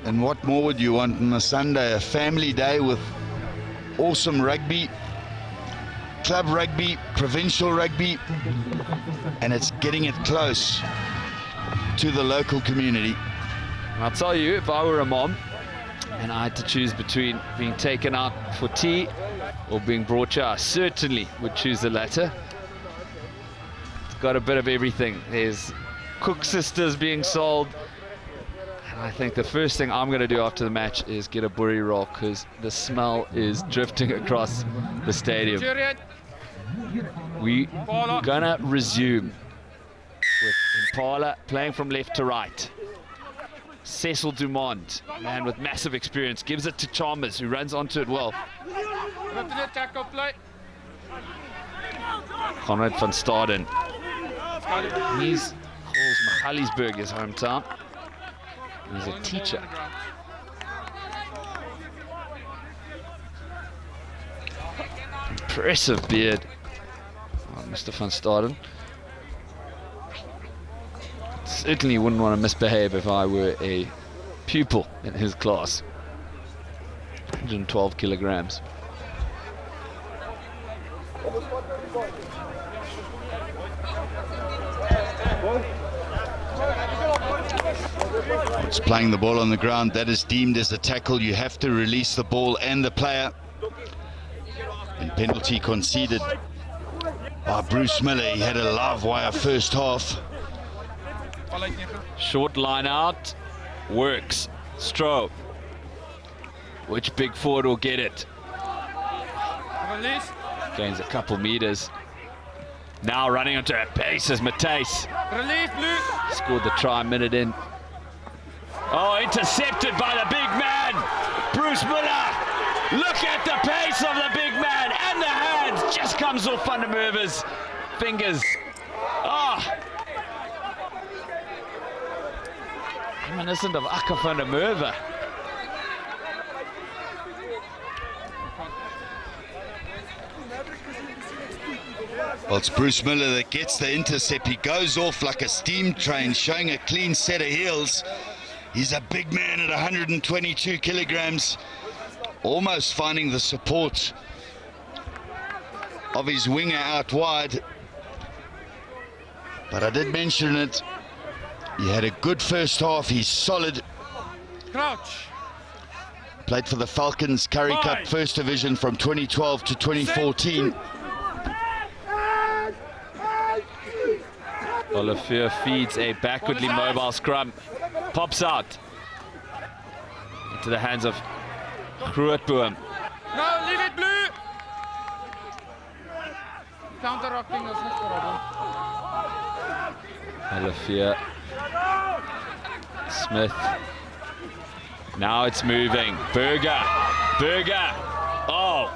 And what more would you want on a Sunday? A family day with awesome rugby, club rugby, provincial rugby, and it's getting it close to the local community. I'll tell you, if I were a mom and I had to choose between being taken out for tea or being brought here, I certainly would choose the latter. It's got a bit of everything. There's Cook Sisters being sold. And I think the first thing I'm going to do after the match is get a boerie roll, because the smell is drifting across the stadium. We're going to resume with Impala playing from left to right. Cecil Dumont, man with massive experience, gives it to Chalmers, who runs onto it well. Conrad van Staden. He calls Magaliesburg his hometown. He's a teacher. Impressive beard. Oh, Mr. van Staden. Certainly wouldn't want to misbehave if I were a pupil in his class. 112 kilograms. It's playing the ball on the ground. That is deemed as a tackle. You have to release the ball and the player. And penalty conceded by Bruce Miller. He had a live wire first half. Short line out, works. Stroh. Which big forward will get it? Gains a couple meters. Now running onto a pace is Matthijs. Scored the try a minute in. Oh, intercepted by the big man, Bruce Miller. Look at the pace of the big man, and the hands just comes off Van der Merwe's fingers. Oh. Reminiscent of Akka van der Merwe. Well, it's Bruce Miller that gets the intercept. He goes off like a steam train, showing a clean set of heels. He's a big man at 122 kilograms, almost finding the support of his winger out wide. But I did mention it. He had a good first half. He's solid. Crouch. Played for the Falcons Currie Cup First Division from 2012 to 2014. Qualifier feeds a backwardly mobile scrum. Pops out into the hands of Grootboom. No, leave it blue. Counteracting is not Qualifier. Smith. Now it's moving. Burger. Oh,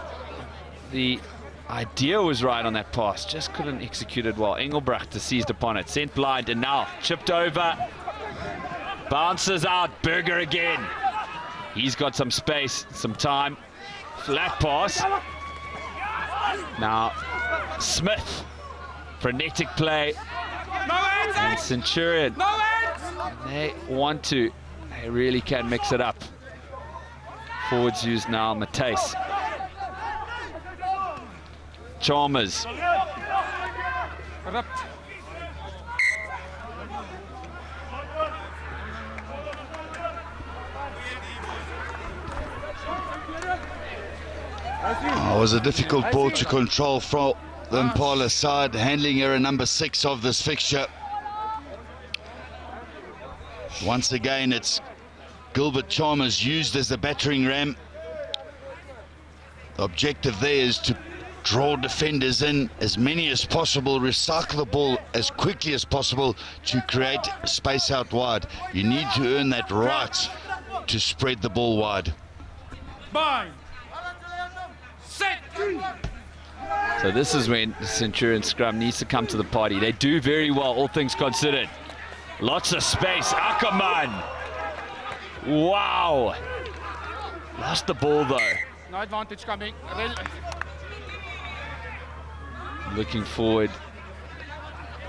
the idea was right on that pass, just couldn't execute it well. Engelbrecht seized upon it, sent blind, and now chipped over. Bounces out, Burger again. He's got some space, some time. Flat pass. Now Smith. Frenetic play. And Centurion. They want to. They really can mix it up. Forwards use now Matthijs. Chalmers. It was a difficult ball to control from the Impala side, handling error number 6 of this fixture. Once again, it's Gilbert Chalmers used as the battering ram. The objective there is to draw defenders in as many as possible, recycle the ball as quickly as possible to create space out wide. You need to earn that right to spread the ball wide. So this is when the Centurion scrum needs to come to the party. They do very well, all things considered. Lots of space. Ackerman. Wow. Lost the ball though. No advantage coming. Looking forward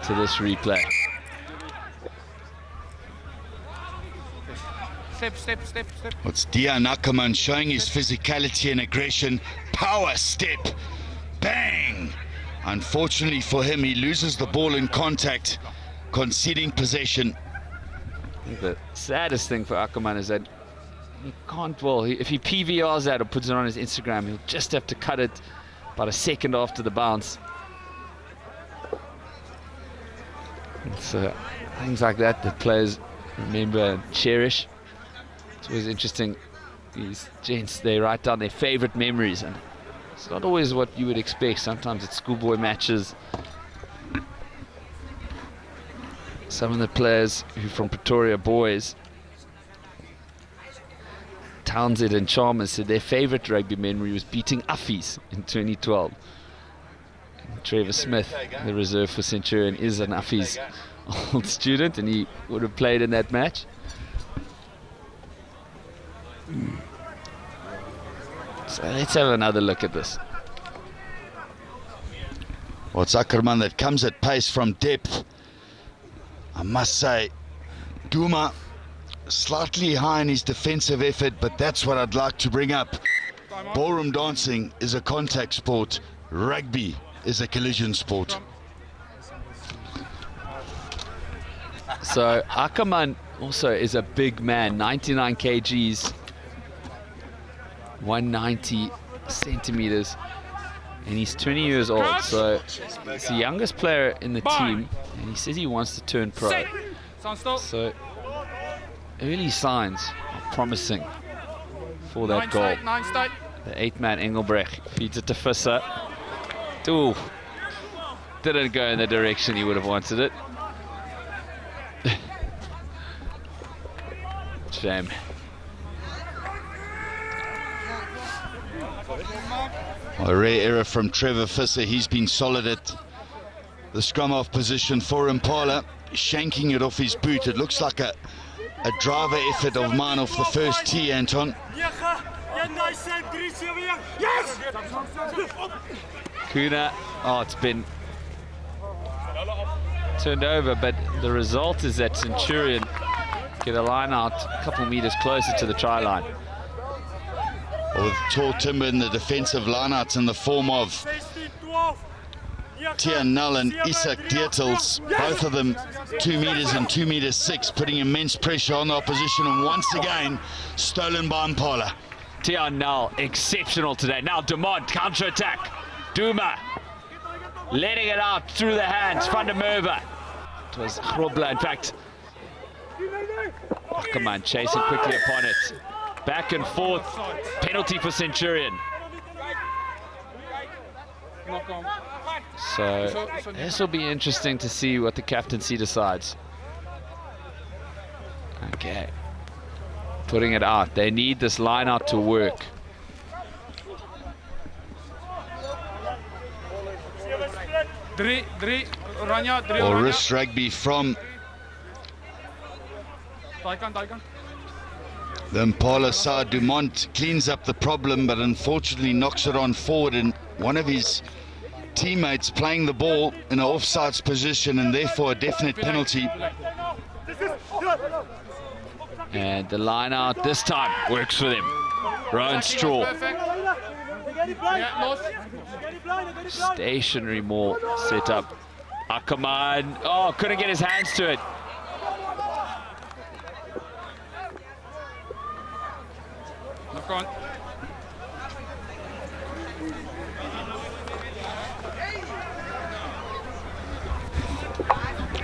to this replay. Step, step, step, step. It's Dian Ackerman showing his physicality and aggression. Power step. Bang! Unfortunately for him, he loses the ball in contact, conceding possession. I think the saddest thing for Ackerman is that he can't, well, if he PVRs that or puts it on his Instagram, he'll just have to cut it about a second after the bounce. It's things like that that players remember and cherish. It's always interesting. These gents, they write down their favorite memories, and it's not always what you would expect. Sometimes it's schoolboy matches. Some of the players who from Pretoria boys, Townsend and Chalmers, said their favorite rugby memory was beating Uffies in 2012. And Trevor Smith, the reserve for Centurion, is an Uffies old student, and he would have played in that match. So let's have another look at this. Well, it's Ackerman that comes at pace from depth. I must say, Duma slightly high in his defensive effort, but that's what I'd like to bring up. Ballroom dancing is a contact sport. Rugby is a collision sport. So Ackerman also is a big man, 99 kgs, 190 centimeters, and he's 20 years old. So he's the youngest player in the team, and he says he wants to turn pro. So early signs are promising for that goal. The 8-man Engelbrecht feeds it to Visser. Ooh, didn't go in the direction he would have wanted it. Shame. A rare error from Trevor Visser. He's been solid at the scrum off position for Impala, shanking it off his boot. It looks like a driver effort of mine off the first tee, Anton. Kuna, oh, it's been turned over, but the result is that Centurion get a line out a couple meters closer to the try line. With tall timber in the defensive lineouts in the form of Tian Null and Isak Diertels, both of them 2 meters and 2 meters 6, putting immense pressure on the opposition, and once again stolen by Impala. Tian Null, exceptional today. Now Dumont, counter-attack. Duma letting it out through the hands. Van der Merwe. It was Grobler, in fact. Ackerman chasing quickly upon it. Back and forth. Penalty for Centurion. So this will be interesting to see what the captaincy decides. Okay. Putting it out. They need this line out to work. Or wrist rugby from the Impala side. Dumont cleans up the problem, but unfortunately knocks it on forward, and one of his teammates playing the ball in an offsides position, and therefore a definite penalty. And the line out this time works for them. Rowan Straw. Stationary maul set up. Ackerman, oh, couldn't get his hands to it.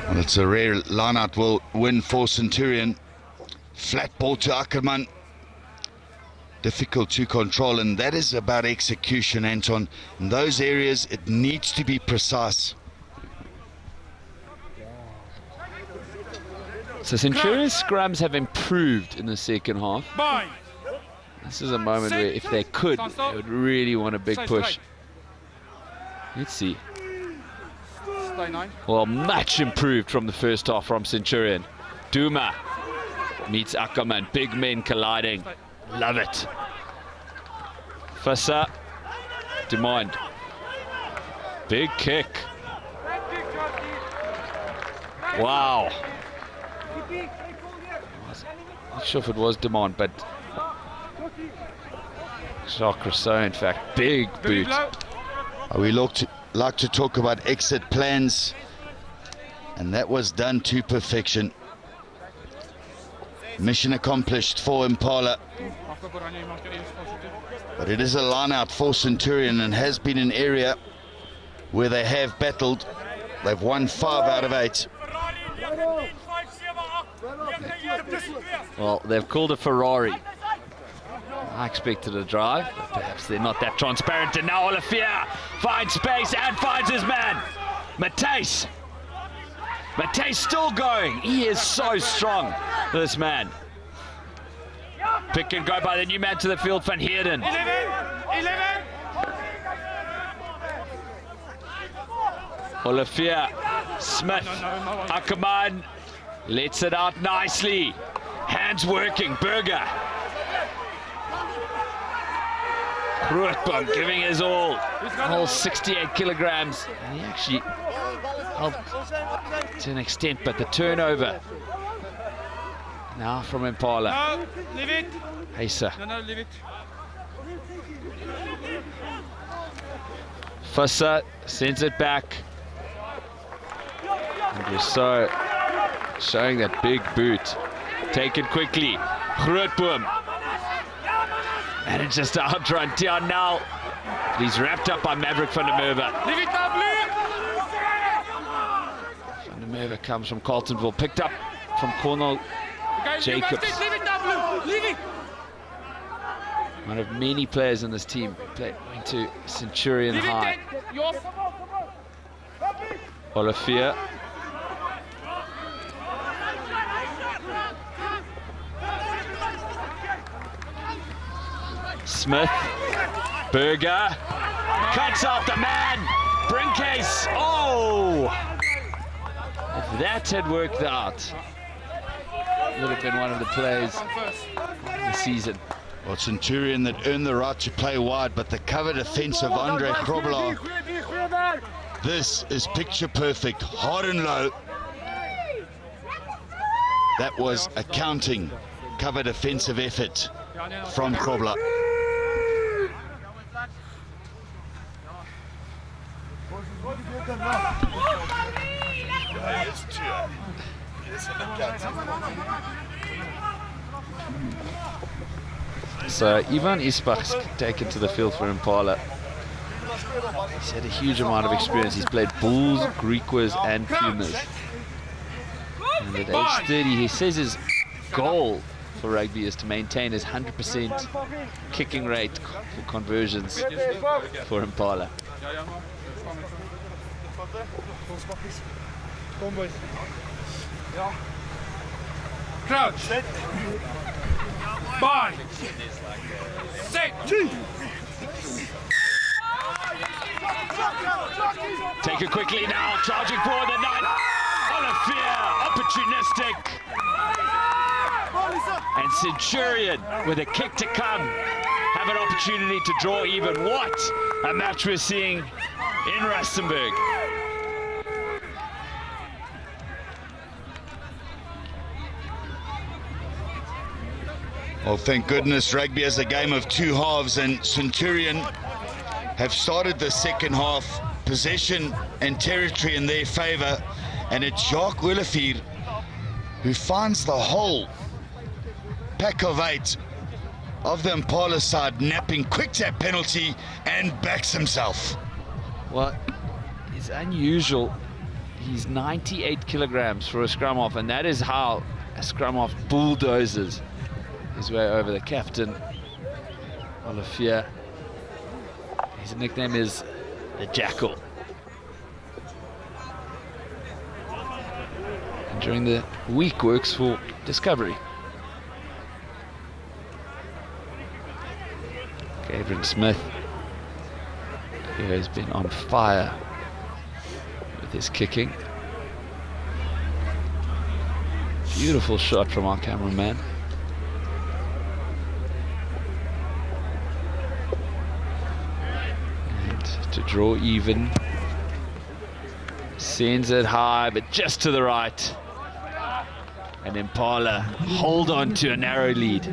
Well, it's a rare line-out will win for Centurion. Flat ball to Ackerman. Difficult to control, and that is about execution, Anton. In those areas, it needs to be precise. So Centurion's scrums have improved in the second half. This is a moment where if they could, they would really want a big push. Let's see. Well, much improved from the first half from Centurion. Duma meets Ackerman. Big men colliding. Love it. Visser. Dumont. Big kick. Wow. Not sure if it was Demont, but Jacques Rousseau, in fact, big boot. We like to talk about exit plans, and that was done to perfection. Mission accomplished for Impala, but it is a line out for Centurion and has been an area where they have battled. They've won 5 out of 8. Well, they've called a Ferrari. I expected a drive, but perhaps they're not that transparent. And now Qualifier finds space and finds his man, Matthijs. Matthijs still going. He is so strong, this man. Pick and go by the new man to the field, Van Heerden. 11. Qualifier, Smith, Ackerman lets it out nicely. Hands working, Burger. Grootboom giving his all. Whole 68 kilograms. And he actually helped to an extent, but the turnover now from Impala. No, leave it. Asa. No, leave it. Fussa sends it back. And Rousseau showing that big boot. Taken quickly. Grootboom. And it's just outrun Tian now. He's wrapped up by Maverick van der Merwe. Leave it now, Blue. Van der Merwe comes from Carltonville, picked up from Cornell Okay, Jacobs. Leave it now, Blue. Leave it. One of many players in this team going to Centurion Leave it High. then. Yours. Qualifier. Smith, Burger, cuts out the man, Brinkcase, oh! If that had worked out, it would have been one of the plays of the season. Well, Centurion that earned the right to play wide, but the cover defense of Andre Grobler. This is picture perfect, hard and low. That was a counting cover defensive effort from Grobler. So Ivan Isbach's taken to the field for Impala. He's had a huge amount of experience. He's played Bulls, Griquas and Pumas. And at age 30, he says his goal for rugby is to maintain his 100% kicking rate for conversions for Impala. Crouch. Bind. Set. Take it quickly now, charging forward the 9. Qualifier, opportunistic. And Centurion, with a kick to come, have an opportunity to draw even. What a match we're seeing in Rustenburg. Well, thank goodness rugby is a game of 2 halves, and Centurion have started the second half possession and territory in their favour, and it's Jacques Qualifier who finds the whole pack of 8 of the Impala side napping, quick tap penalty, and backs himself. Well, it's unusual. He's 98 kilograms for a scrum half, and that is how a scrum half bulldozes his way over the captain, Qualifier. His nickname is the Jackal. And during the week works for Discovery. Gabriel Smith, who has been on fire with his kicking. Beautiful shot from our cameraman. To draw even, sends it high, but just to the right. And Impala hold on to a narrow lead.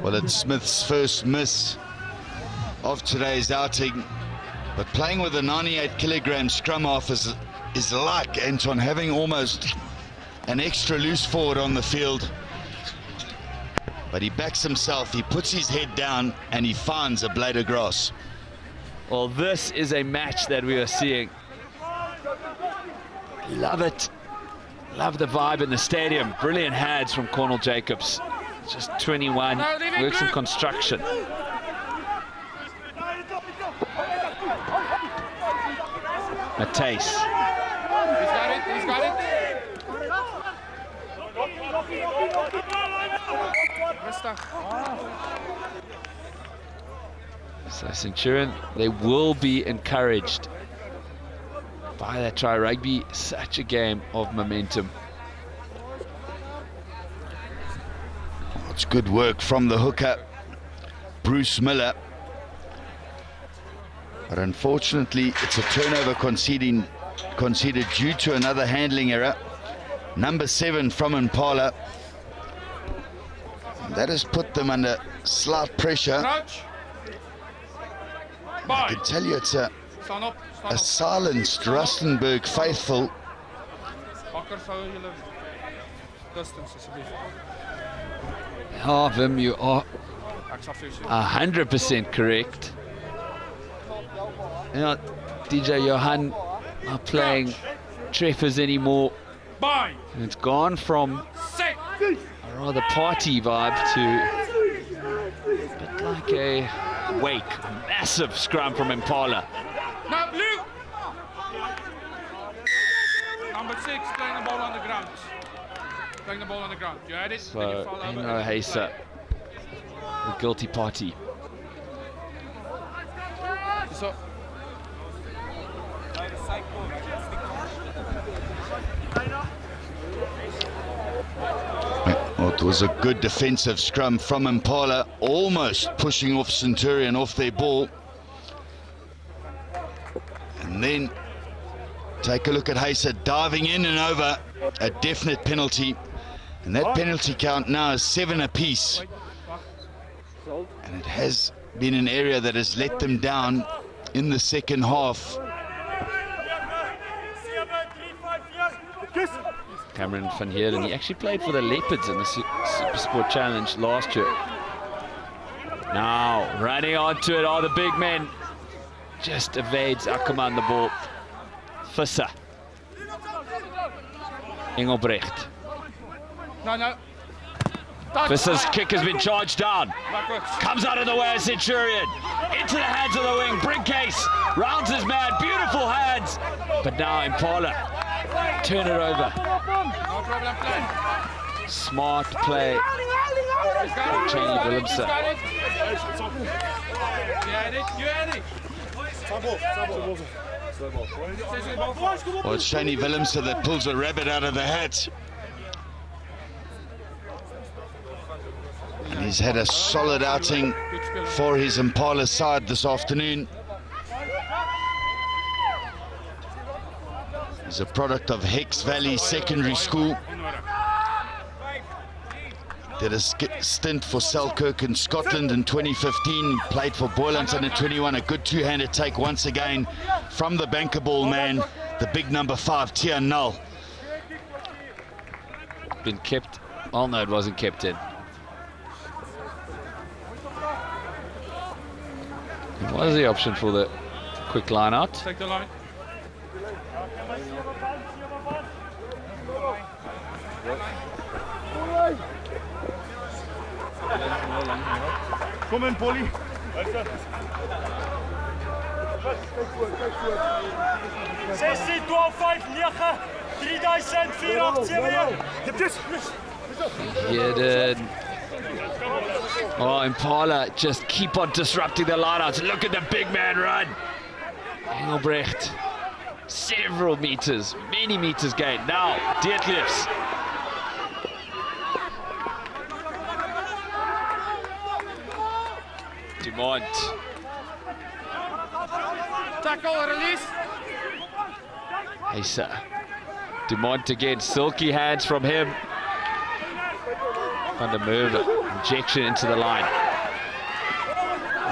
Well, it's Smith's first miss of today's outing, but playing with a 98 kilogram scrum half is like, Anton, having almost an extra loose forward on the field. But he backs himself, he puts his head down, and he finds a blade of grass. Well, this is a match that we are seeing. Love it. Love the vibe in the stadium. Brilliant hands from Cornel Jacobs. Just 21, works in construction. Matthijs. He's got it, he's got it. So Centurion, they will be encouraged by that try. Rugby, such a game of momentum. It's good work from the hooker, Bruce Miller. But unfortunately, it's a turnover conceded due to another handling error. Number 7 from Impala. And that has put them under slight pressure. Crouch. I can tell you it's a silenced Rustenburg faithful. Vim, you are 100% correct. You know, DJ Johan not playing treffers anymore. And it's gone from a rather party vibe to a bit like a wake. Massive scrum from Impala. Now, blue. Number 6 playing the ball on the ground. Playing the ball on the ground. You had it. So, Eno Heisa, the guilty party. So, Well, it was a good defensive scrum from Impala, almost pushing off Centurion off their ball. And then take a look at Heisa diving in and over, a definite penalty. And that penalty count now is 7 apiece. And it has been an area that has let them down in the second half. Cameron van Heerden, he actually played for the Leopards in the SuperSport Challenge last year. Now, running onto it are the big men. Just evades Ackerman the ball. Visser. Engelbrecht. no. Visser's kick has been charged down. Comes out of the way of Centurion. Into the hands of the wing. Brinkcase rounds his man. Beautiful hands. But now Impala turn it over. No problem, play. Smart play. Cheney Willemse. You had it. Well, it's Shani Willemse that pulls a rabbit out of the hat. And he's had a solid outing for his Impala side this afternoon. He's a product of Hex Valley Secondary School. Did a stint for Selkirk in Scotland in 2015. Played for Boylan's under 21. A good two-handed take once again from the banker ball man, the big number 5, Tian Null. Been kept. Oh no, it wasn't kept in. What is the option for the quick line out? Take the line. Kom in, Polly. 16, 12, 5, 9, 3000, 487. Oh, Impala just keep on disrupting the lineouts. Look at the big man run. Engelbrecht, several meters, many meters gained. Now, Dietlefs. Dumont. Tackle, release. Heisa. Dumont again, silky hands from him. Van der Merwe, injection into the line.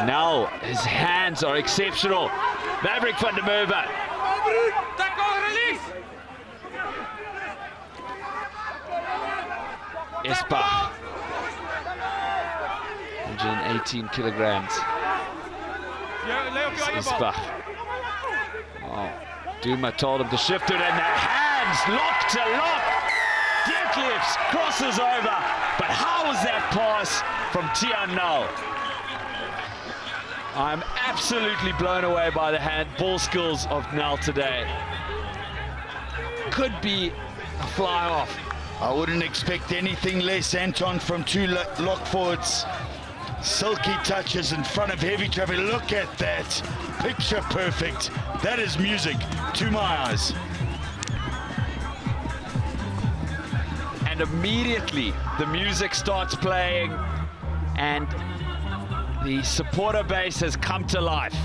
Now his hands are exceptional. Maverick Van der Merwe. Tackle, release. Esbach. 118 kilograms. Ja, lay op je eigen bal. Esbach. Oh, Duma told him to shift it, and the hands lock to lock. Detlefs crosses over, but how was that pass from Tian Nel? I'm absolutely blown away by the ball skills of Nel today. Could be a fly off. I wouldn't expect anything less, Anton, from two lock forwards. Silky touches in front of heavy traffic. Look at that. Picture perfect. That is music to my eyes. And immediately the music starts playing and the supporter base has come to life.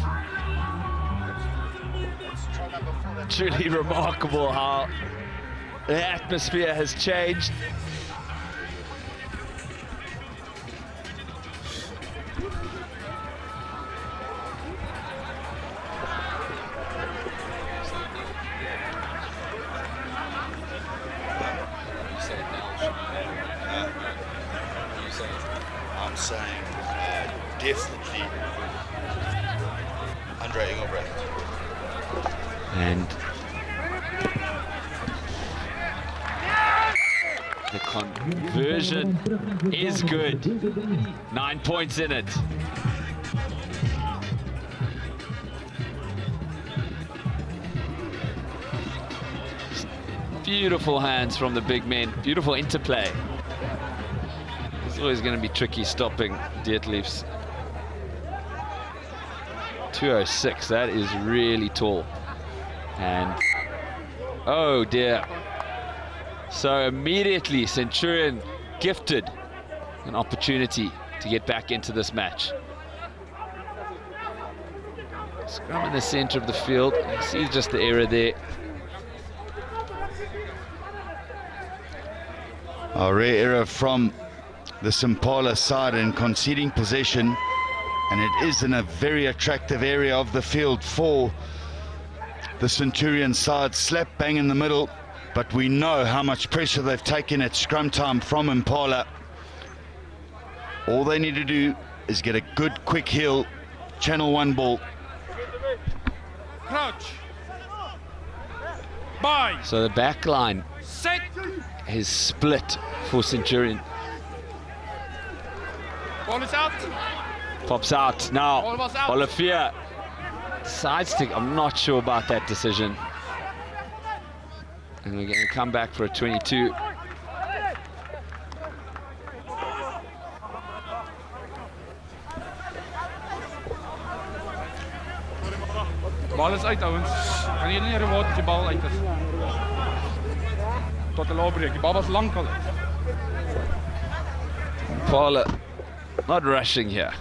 Truly remarkable how the atmosphere has changed. I'm saying definitely Andre Engelbrecht. And the conversion is good. 9 points in it. Beautiful hands from the big men. Beautiful interplay. It's always going to be tricky stopping Detlefs. 206, that is really tall. And oh dear. So immediately Centurion gifted an opportunity to get back into this match. Scrum in the center of the field. You see just the error there. A rare error from the Impala side in conceding possession, and it is in a very attractive area of the field for the Centurion side, slap bang in the middle, but we know how much pressure they've taken at scrum time from Impala. All they need to do is get a good quick heel, channel one ball. Crouch. Bye. So the back line Set. is split for Centurion. Ball is out. Pops out now. Ball was out. Qualifier side stick. I'm not sure about that decision. And we're going to come back for a 22. Bal is uit, ouens. Kan jy nie reward as die bal uit is. Tot 'n lawbreek. Die bal was lank al uit. Paula not rushing here.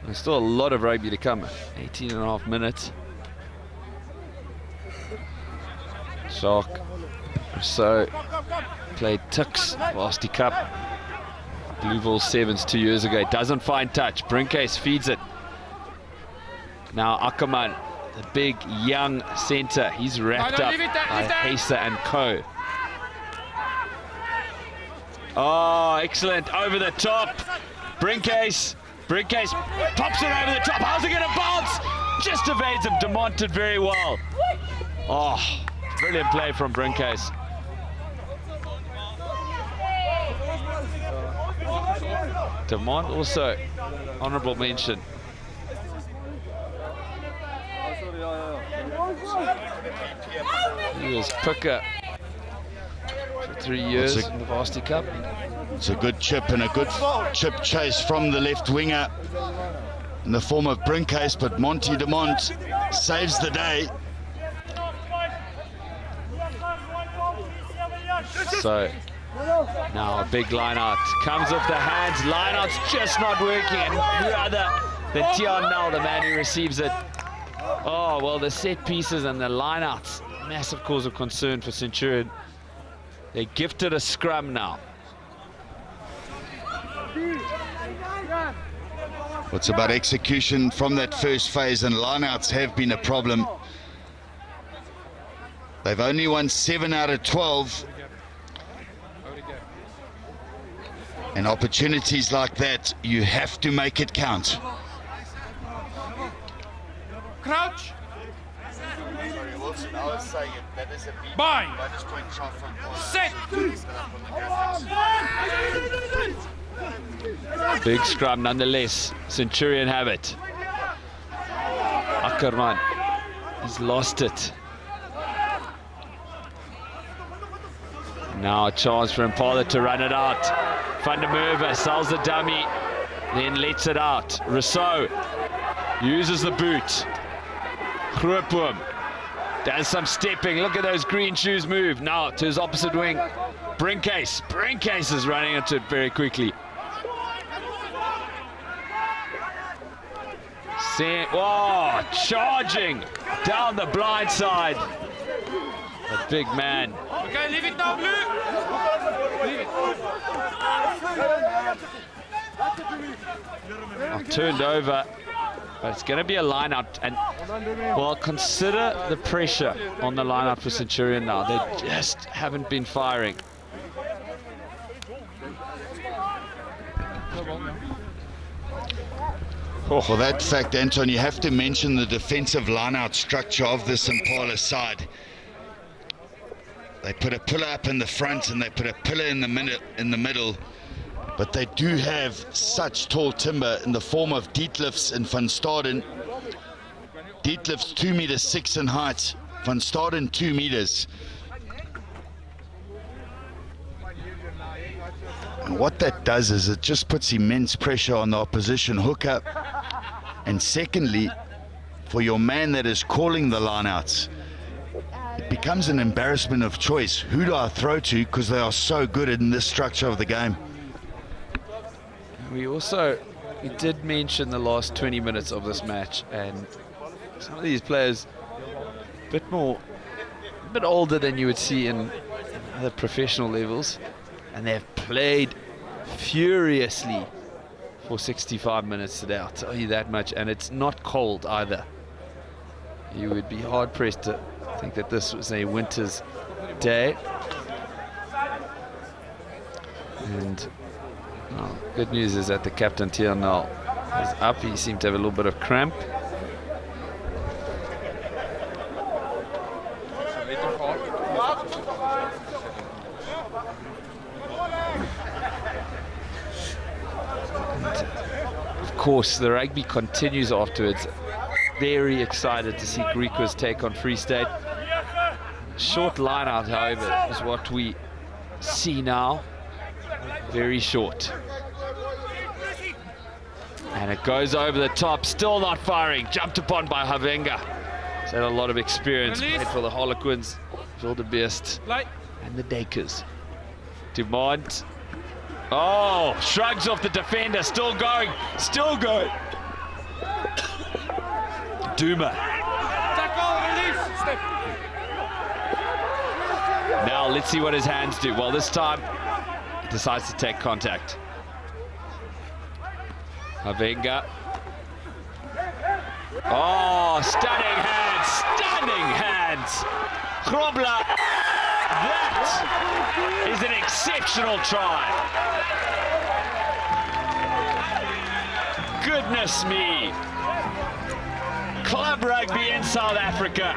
There's still a lot of rugby to come. 18.5 minutes. Shark so played Tuks Varsity Cup. Blueville Sevens 2 years ago. Doesn't find touch. Brinkcase feeds it. Now Ackerman, the big young centre, he's wrapped up by Hesa and Co. Oh, excellent, over the top. Brinkcase pops it over the top. How's it going to bounce? Just evades him. Demont did very well. Oh, brilliant play from Brinkcase. Demont also honourable mention. He was picker for 3 years in the Varsity Cup. It's a good chip and a good chip chase from the left winger in the form of Brinkcase, but Monty Demont saves the day. So now a big line out comes off the hands. Line out's just not working, and who other than Tian Nel, the man who receives it. Oh, well, the set pieces and the line-outs, massive cause of concern for Centurion. They gifted a scrum now. It's about execution from that first phase, and lineouts have been a problem. They've only won 7 out of 12. And opportunities like that, you have to make it count. Crouch. Sorry, Wilson, I was saying that is a beat. Bind. Set. Big scrum nonetheless. Centurion have it. Ackerman, he's lost it. Now a chance for Impala to run it out. Van der Merwe sells the dummy, then lets it out. Rousseau uses the boot. Grootboom does some stepping. Look at those green shoes move. Now to his opposite wing. Brinkcase is running into it very quickly. Oh, charging down the blind side. A big man. Okay, leave it now, Blue. Leave it. Turned over, but it's going to be a line out. And well, consider the pressure on the line out for Centurion now. They just haven't been firing. For that fact, Anton, you have to mention the defensive line-out structure of this Impala side. They put a pillar up in the front and they put a pillar in the middle, but they do have such tall timber in the form of Dietlefs and Van Staden. Dietlefs 2.6 meters in height, Van Staden 2 meters. And what that does is it just puts immense pressure on the opposition hooker. And secondly, for your man that is calling the lineouts, it becomes an embarrassment of choice. Who do I throw to? Because they are so good in this structure of the game. We did mention the last 20 minutes of this match, and some of these players a bit older than you would see in other professional levels, and they've played furiously for 65 minutes today. I'll tell you that much, and it's not cold either. You would be hard pressed to think that this was a winter's day. And well, good news is that the captain Tiernal is up. He seemed to have a little bit of cramp. Of course, the rugby continues afterwards. Very excited to see Griquas take on Free State. Short line out, however, is what we see now. Very short. And it goes over the top, still not firing. Jumped upon by Havenga. He's had a lot of experience. Played for the Harlequins, Wildebeest, and the Dakers. Dumont. Oh, shrugs off the defender, still going. Duma. Now let's see what his hands do. Well, this time he decides to take contact. Havenga. Oh, stunning hands. Grobler. That is an exceptional try. Goodness me. Club rugby in South Africa,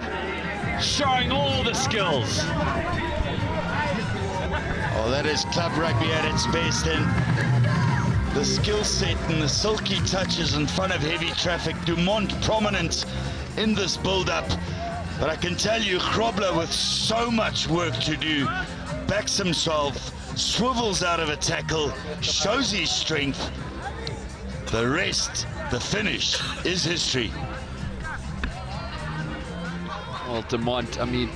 showing all the skills. Oh, that is club rugby at its best, and the skill set and the silky touches in front of heavy traffic. Dumont prominent in this build-up, but I can tell you, Grobler with so much work to do, backs himself, swivels out of a tackle, shows his strength. The rest, the finish, is history. Well, Dumont, I mean,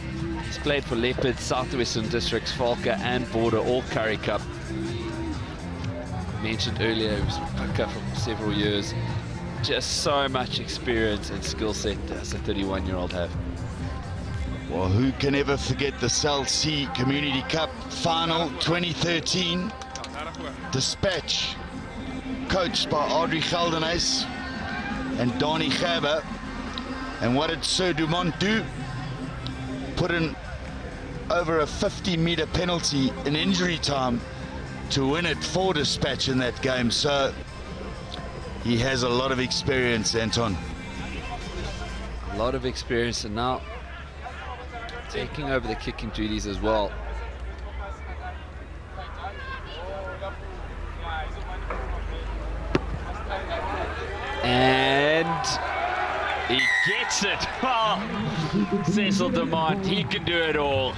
he's played for Leopards, Southwestern Districts, Falca and Border, all Currie Cup. Mentioned earlier, he was Falca for several years. Just so much experience and skill set does a 31-year-old have. Well, who can ever forget the Cell C Community Cup final 2013? Dispatch coached by Audrey Geldenhuis and Donnie Gerber. And what did Sir Dumont do? Put in over a 50-meter penalty in injury time to win it for Dispatch in that game. So he has a lot of experience, Anton. A lot of experience, and now taking over the kicking duties as well. And he gets it. Oh, Cecil Dumont, he can do it all.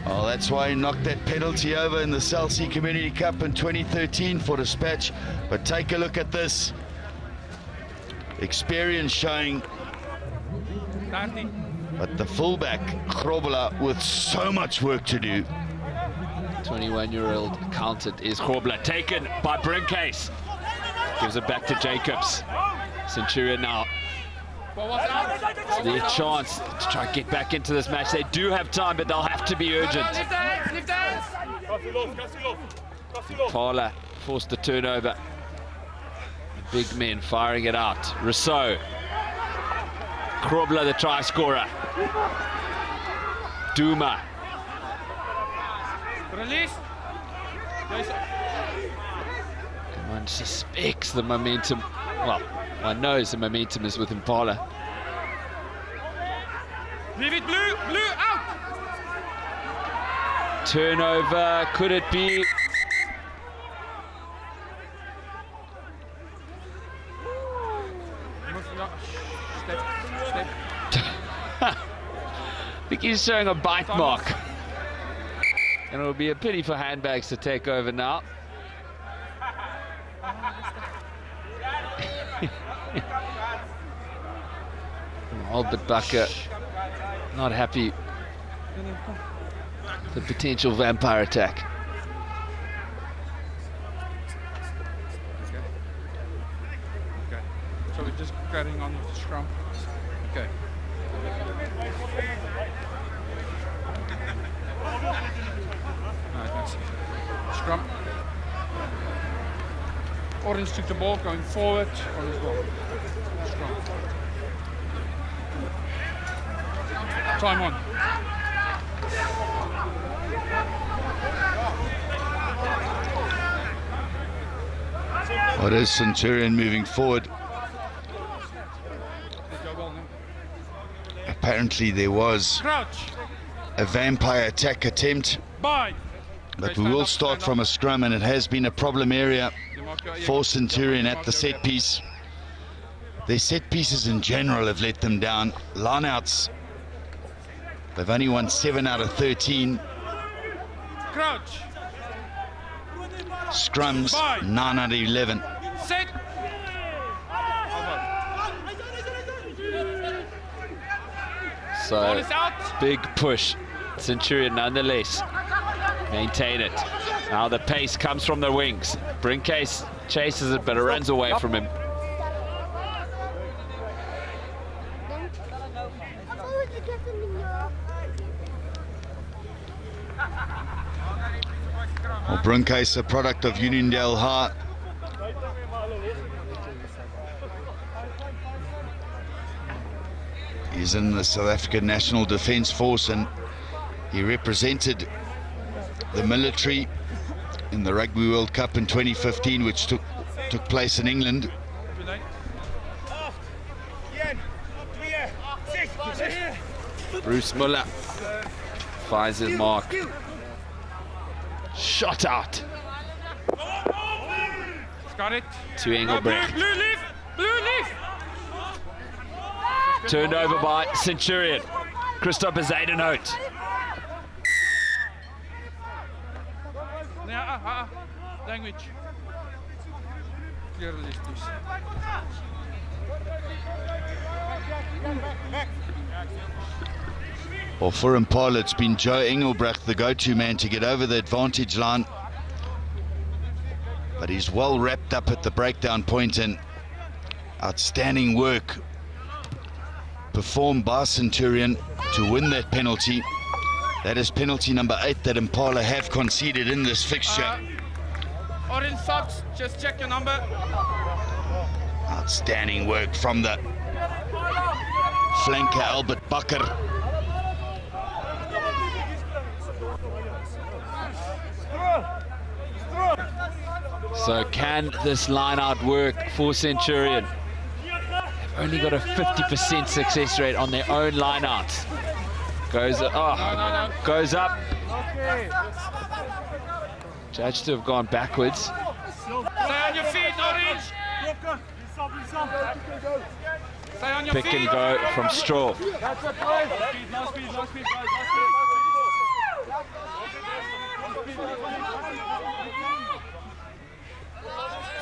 Oh, that's why he knocked that penalty over in the South Sea Community Cup in 2013 for Dispatch. But take a look at this. Experience showing. 30. But the fullback, Grobler, with so much work to do. 21-year-old counted is Grobler, taken by Brinkcase. Gives it back to Jacobs. Centurion now. It's their chance to try and get back into this match. They do have time, but they'll have to be urgent. Impala forced the turnover. The big men firing it out. Rousseau. Grobler, the try scorer. Duma. Release. One suspects the momentum. Well, one knows the momentum is with Impala. Leave it blue, blue out. Turnover, could it be? Step. I think he's showing a bite mark. And it'll be a pity for handbags to take over now. Albert Bucker not happy with the potential vampire attack. Okay. So we're just carrying on with the scrum. Okay. Alright, that's it. Scrum. Orange took the ball, going forward. Orange ball. Scrum. Time on. What is Centurion moving forward? Apparently there was Crouch. a vampire attack attempt, Bye. but we will start from a scrum, and it has been a problem area for Centurion at the set piece. Their set pieces in general have let them down. Lineouts, they've only won 7 out of 13. Crouch. Scrums, 9 out of 11. Set. So, Ball is out. big push. Centurion nonetheless maintain it. Now the pace comes from the wings. Brinkcase chases it, but it runs away from him. Well, Brinkcase, a product of Uniondale High. He's in the South African National Defence Force, and he represented the military in the Rugby World Cup in 2015, which took place in England. Bruce Muller finds his mark. Shot out Got it. to Engelbrecht. Blue leaf. Blue leaf. Turned over by Centurion. Christopher Zadenhout. Yeah, language. Clear release, please. Well, for Impala, it's been Joe Engelbrecht, the go-to man to get over the advantage line. But he's well wrapped up at the breakdown point, and outstanding work performed by Centurion to win that penalty. That is penalty number 8 that Impala have conceded in this fixture. Orange socks, just check your number. Outstanding work from the flanker Albert Bakker. So can this line out work for Centurion? They've only got a 50% success rate on their own line outs. Goes goes up. Judged to have gone backwards. Stay on your feet, Orange. Stay on your Pick feet. and go from Straw.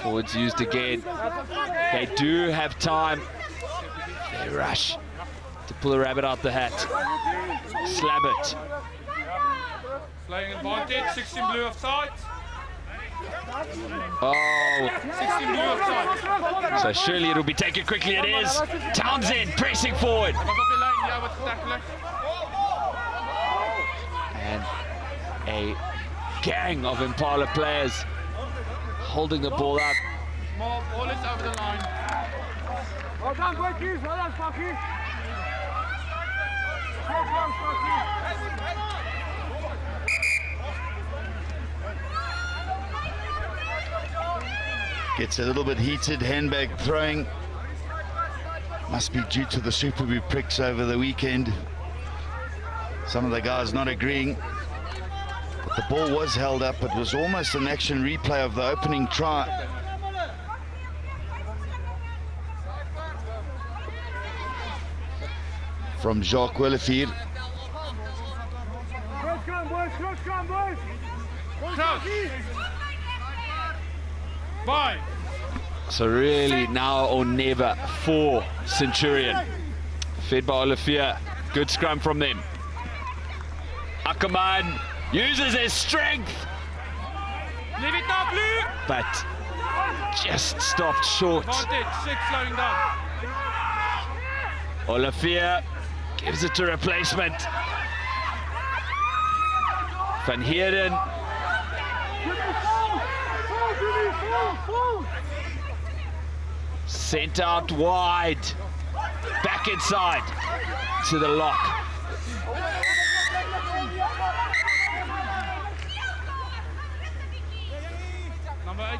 Forwards used again. They do have time. They rush to pull the rabbit out the hat. Slab it. Playing advantage, 16 blue offside. Oh, 16 blue offside. so surely it'll be taken quickly. It is. Townsend pressing forward. Pas op die lijn, ja, wat tackelen. And a gang of Impala players holding the ball up. Small ball is over the line. Gets a little bit heated, handbag throwing. Must be due to the Super Bowl pricks over the weekend. Some of the guys not agreeing. But the ball was held up. It was almost an action replay of the opening try. From Jacques Qualifier. Bye. So really now or never for Centurion. Fed by Olivier. Good scrum from them. Ackerman uses his strength, Leave it now, blue. but just stopped short. Advantage, 6 slowing down. Olivier gives it to replacement. Van Heerden. Sent out wide. Back inside to the lock. Number 8.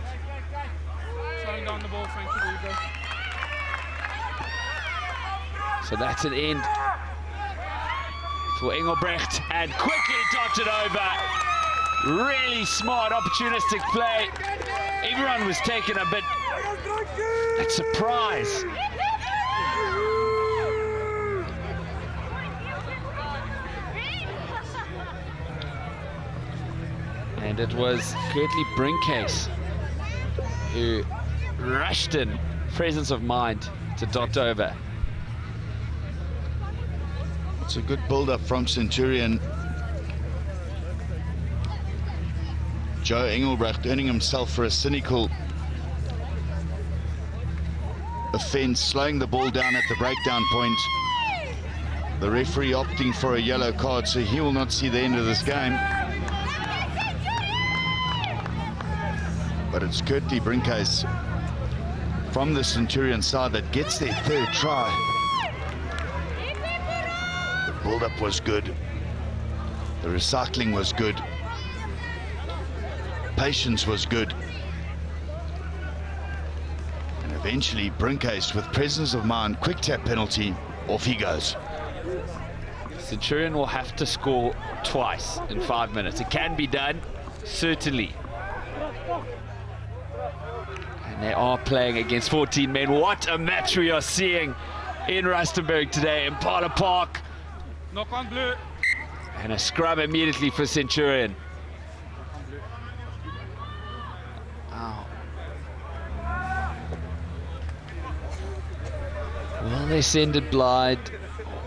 Slowing down the ball, thank you, Hugo. So that's an end for Engelbrecht, and quickly dotted over. Really smart, opportunistic play. Everyone was taken a bit at surprise. And it was Kurtley Brinkcase who rushed in, presence of mind, to dot over. It's a good build-up from Centurion. Joe Engelbrecht earning himself for a cynical offence, slowing the ball down at the breakdown point. The referee opting for a yellow card, so he will not see the end of this game. But it's Kurtley Brinkcase from the Centurion side that gets their third try. The build-up was good. The recycling was good. Patience was good. And eventually Brinkcase, with presence of mind, quick tap penalty, off he goes. Centurion will have to score twice in 5 minutes. It can be done, certainly. And they are playing against 14 men. What a match we are seeing in Rustenburg today, Impala Park. Knock on blue. And a scrum immediately for Centurion. Oh. Will they send it blind?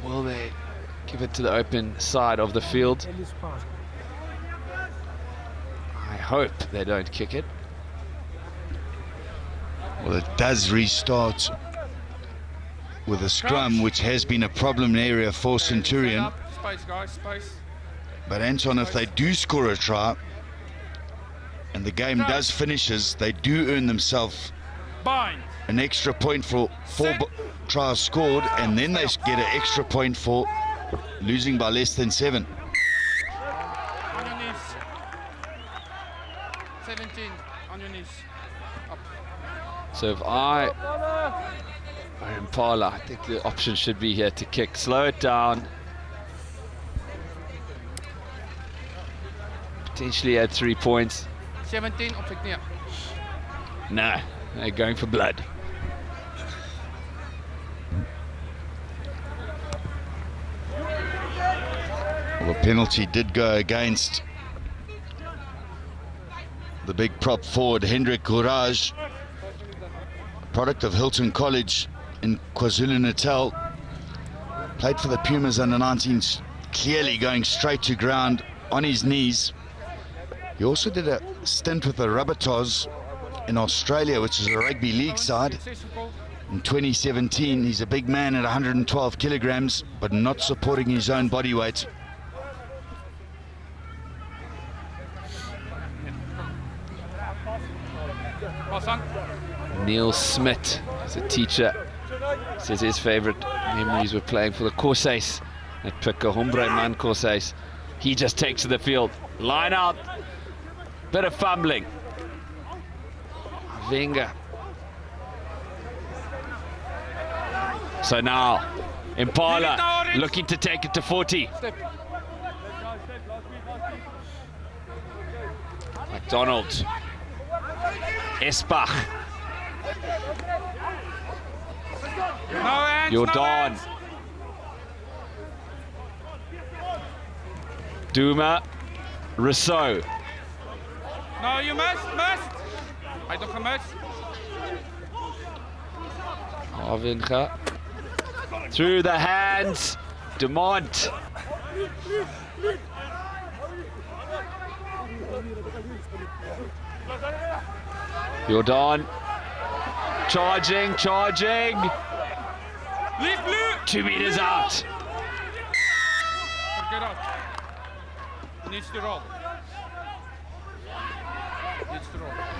Or will they give it to the open side of the field? I hope they don't kick it. Well, it does restart with a scrum, which has been a problem area for Centurion. Space, guys, space. But Anton, if they do score a try, and the game does finishes, they do earn themselves Bind. an extra point for 4 tries scored, and then they get an extra point for losing by less than 7. On your knees. 17. On your knees. Up. So if I were Impala, I think the option should be here to kick. Slow it down. Potentially add 3 points. 17 op zijn knieën. No, they're going for blood. Well, the penalty did go against the big prop forward Hendrik Courage, product of Hilton College in KwaZulu-Natal. Played for the Pumas under 19s, clearly going straight to ground on his knees. He also did a stint with the Rabbitohs in Australia, which is a rugby league side. In 2017, he's a big man at 112 kilograms, but not supporting his own body weight. Neil Smith is a teacher. Says his favourite memories were playing for the Corsace at Pico Hombre Man Corsace. He just takes to the field. Line out. Bit of fumbling. Venga. So now, Impala looking to take it to 40. McDonald. Esbach. No hands, Jordan. no hands. Duma. Rousseau. No, you must. Hij toch gemist? Arvinga. Through the hands. Dumont. Jordan. Charging. Leave blue. 2 meters out. Get out. Needs to roll.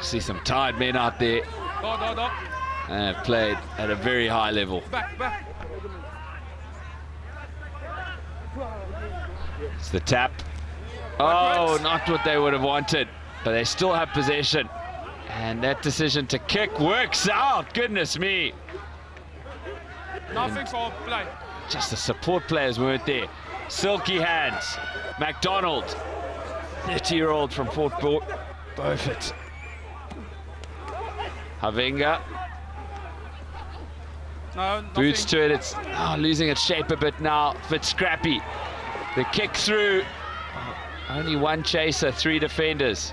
See some tired men out there. Do. And have played at a very high level. Back. It's the tap. Oh, not what they would have wanted. But they still have possession. And that decision to kick works out. Goodness me. Nothing for play. Just the support players weren't there. Silky hands. McDonald. 30-year-old from Port Beaufort. Havenga. No, Boots nothing. to it. It's losing its shape a bit now. Bit scrappy. The kick through. Only one chaser, 3 defenders.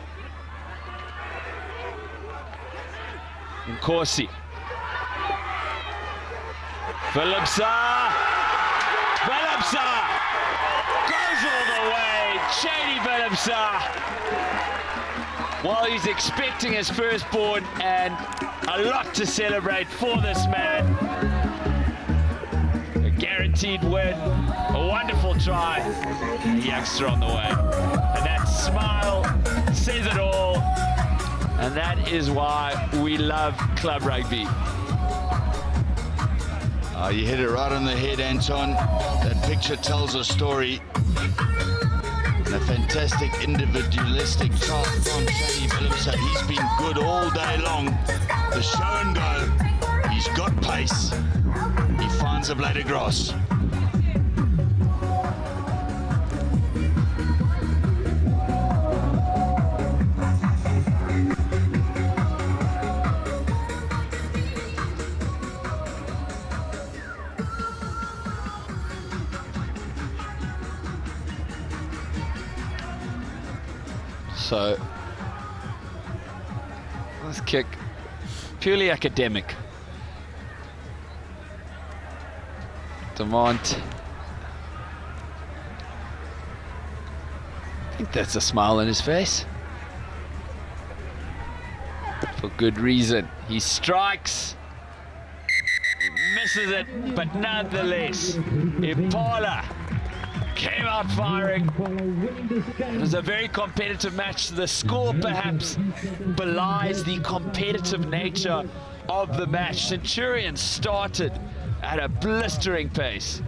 Nkosi. Philipsa goes all the way. Shady Philipsa. Well, he's expecting his firstborn, and a lot to celebrate for this man. A guaranteed win, a wonderful try, a youngster on the way. And that smile says it all. And that is why we love club rugby. You hit it right on the head, Anton. That picture tells a story. And a fantastic individualistic shot from Shady Philipsa. He's been good all day long. The show and go. He's got pace. He finds a blade of grass. So, this kick, purely academic. Dumont. I think that's a smile on his face. For good reason. He strikes. He misses it, but nonetheless, Impala came out firing. It was a very competitive match. The score perhaps belies the competitive nature of the match. Centurion started at a blistering pace,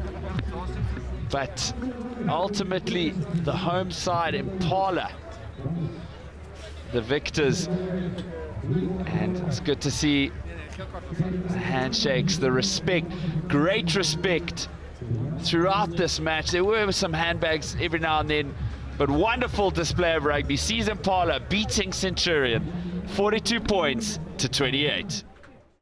but ultimately the home side, Impala, the victors. And it's good to see the handshakes, the respect, great respect throughout this match. There were some handbags every now and then, but wonderful display of rugby. Sees Impala beating Centurion 42 points to 28.